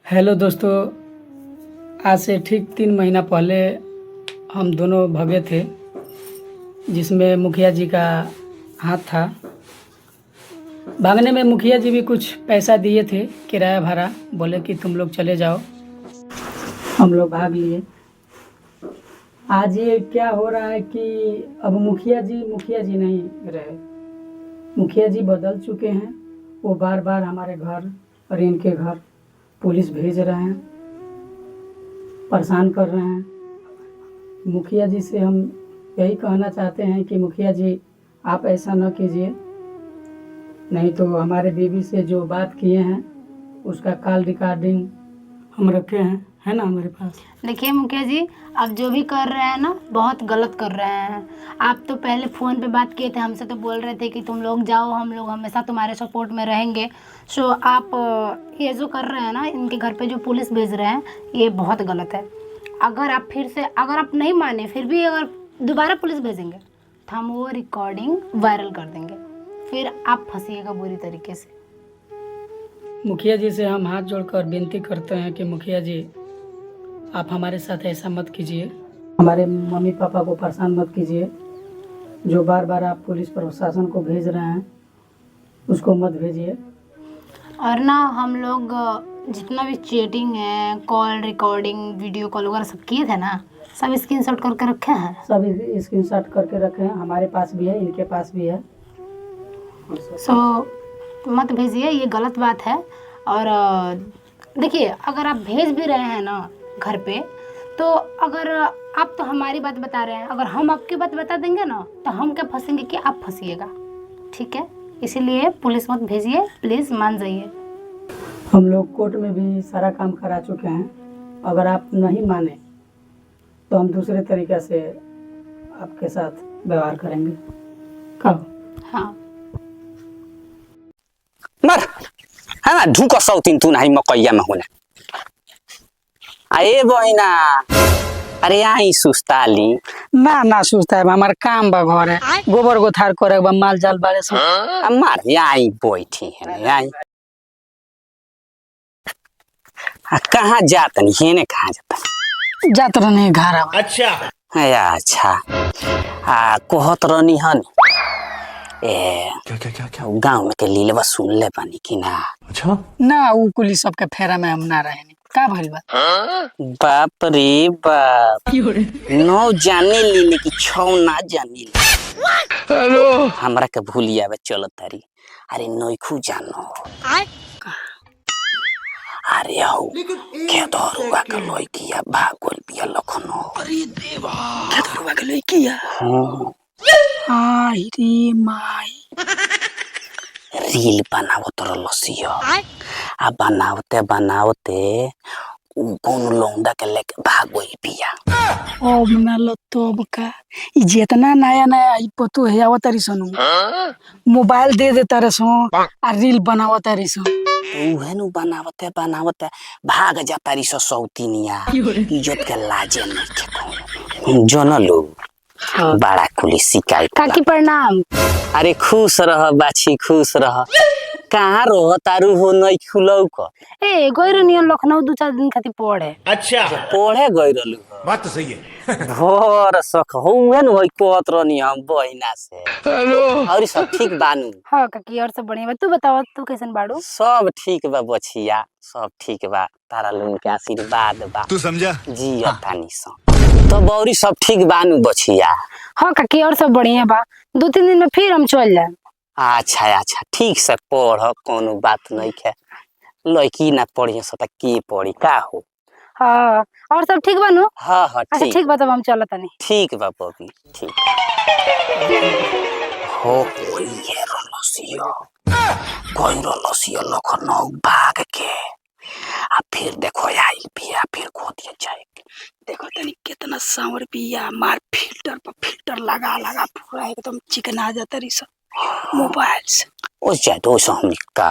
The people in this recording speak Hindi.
हेलो दोस्तों, आज से ठीक 3 महीना पहले हम दोनों भगे थे, जिसमें मुखिया जी का हाथ था। भागने में मुखिया जी भी कुछ पैसा दिए थे, किराया भाड़ा, बोले कि तुम लोग चले जाओ। हम लोग भाग लिए। आज ये क्या हो रहा है कि अब मुखिया जी नहीं रहे। मुखिया जी बदल चुके हैं। वो बार बार हमारे घर और इनके घर पुलिस भेज रहे हैं, परेशान कर रहे हैं। मुखिया जी से हम यही कहना चाहते हैं कि मुखिया जी, आप ऐसा न कीजिए, नहीं तो हमारे बीवी से जो बात किए हैं उसका कॉल रिकॉर्डिंग हम रखे हैं, है ना हमारे पास। देखिए मुखिया जी, आप जो भी कर रहे हैं ना, बहुत गलत कर रहे हैं। आप तो पहले फ़ोन पे बात किए थे हमसे, तो बोल रहे थे कि तुम लोग जाओ, हम लोग हमेशा तुम्हारे सपोर्ट में रहेंगे। सो आप ये जो कर रहे हैं ना, इनके घर पे जो पुलिस भेज रहे हैं, ये बहुत गलत है। अगर आप नहीं माने, फिर भी अगर दोबारा पुलिस भेजेंगे तो हम वो रिकॉर्डिंग वायरल कर देंगे, फिर आप फंसिएगा बुरी तरीके से। मुखिया जी से हम हाथ जोड़कर विनती करते हैं कि मुखिया जी, आप हमारे साथ ऐसा मत कीजिए, हमारे मम्मी पापा को परेशान मत कीजिए। जो बार बार आप पुलिस प्रशासन को भेज रहे हैं उसको मत भेजिए। और ना हम लोग जितना भी चैटिंग है, कॉल रिकॉर्डिंग, वीडियो कॉल वगैरह सब किए थे ना, सब स्क्रीनशॉट करके रखे हैं। सब स्क्रीनशॉट करके रखे हैं, हमारे पास भी है, इनके पास भी है। सो मत भेजिए, ये गलत बात है। और देखिए, अगर आप भेज भी रहे हैं ना घर पे, तो अगर आप तो हमारी बात बता रहे हैं, अगर हम आपकी बात बता देंगे ना, तो हम क्या फंसेंगे कि आप फंसिएगा, ठीक है? इसीलिए पुलिस मत भेजिए, प्लीज़ मान जाइए। हम लोग कोर्ट में भी सारा काम करा चुके हैं। अगर आप नहीं माने तो हम दूसरे तरीके से आपके साथ व्यवहार करेंगे। कब? हाँ, मर हाँ ढुक सौतीन तू नहीं मकैया में होना आए बहिना। अरे आई सुस्ताली ना सुस्ता है, हमारा काम बा, घर है, गोबर गोथार करे बा, माल जाल बाड़े सब। मार आई बैठी है आई कहाँ जात नहीं है ने कहाँ जाता जात रहने घर। अच्छा अच्छा कहत रहनी हन ए क्या गाँव में के लीलवा सुन ले पानी की ना। अच्छा ना उ कुली सबके फेरा में हम ना रहे। का भइल बा? बाप रे बाप, 9 जाने लीले की 6 ना जाने ली। हेलो हमरा के भूलिया बे चलत तारी। अरे नोइखू जानो अरे आओ के दरुआ के लइकिया भागल बिया लखनो। अरे देवा के दरुआ के लइकिया। हां रे माई, रील बनावत रहलसियो आ बनावते उ कौन लौंडा के लेके भाग गई बिया। अब ना लतब का ई जितना नया नया ई पतो है आवत रिसनु, मोबाइल दे देता रसो आ रील बनावत रिसो। उहे नु बनावते भाग जाता रिसो सौतीनिया। इज्जत के लाजे नहीं के जनलो बड़ा कुली शिकायत। काकी प्रणाम। अरे खुश रह बाछी, खुश रह। कहाँ रह तारू हो नहीं खुलौ क ए गइर नियन लखनऊ 2-4 दिन खातिर पढ़े। अच्छा पढ़े गई रहलू। बात तो सही है। भोर सख हुए न होई कहत रहनी हम बहिना से। हेलो और सब ठीक बानू? हाँ काकी, और सब बढ़िया बा। तू बतावा, तू कैसन बाड़ू? सब ठीक बा बछिया, सब ठीक बा, तारा लोगन के आशीर्वाद बा। तू समझा? जी अतानी स तो बौरी सब ठीक बानू बछिया? हाँ काकी, और सब बढ़िया बा। 2-3 दिन में फिर हम चल जाए। अच्छा ठीक से पढ़, कोनो बात नहीं है। लड़की ना पढ़ी सता के पढ़ी का हो। हाँ, और सब ठीक बा नु? हाँ अच्छा ठीक बा, तब हम चलत तनी। ठीक बा बबी, ठीक हो ये रलसियो कोई रलसियो लखनऊ भाग के आ फिर देखो आई बिया, फिर खो दिया जाए। देखो तनी कितना सांवर बिया, मार फिल्टर पर फिल्टर लगा पूरा एकदम चिकना जाता रिस मोबाइल से। ओ जाए तो हम का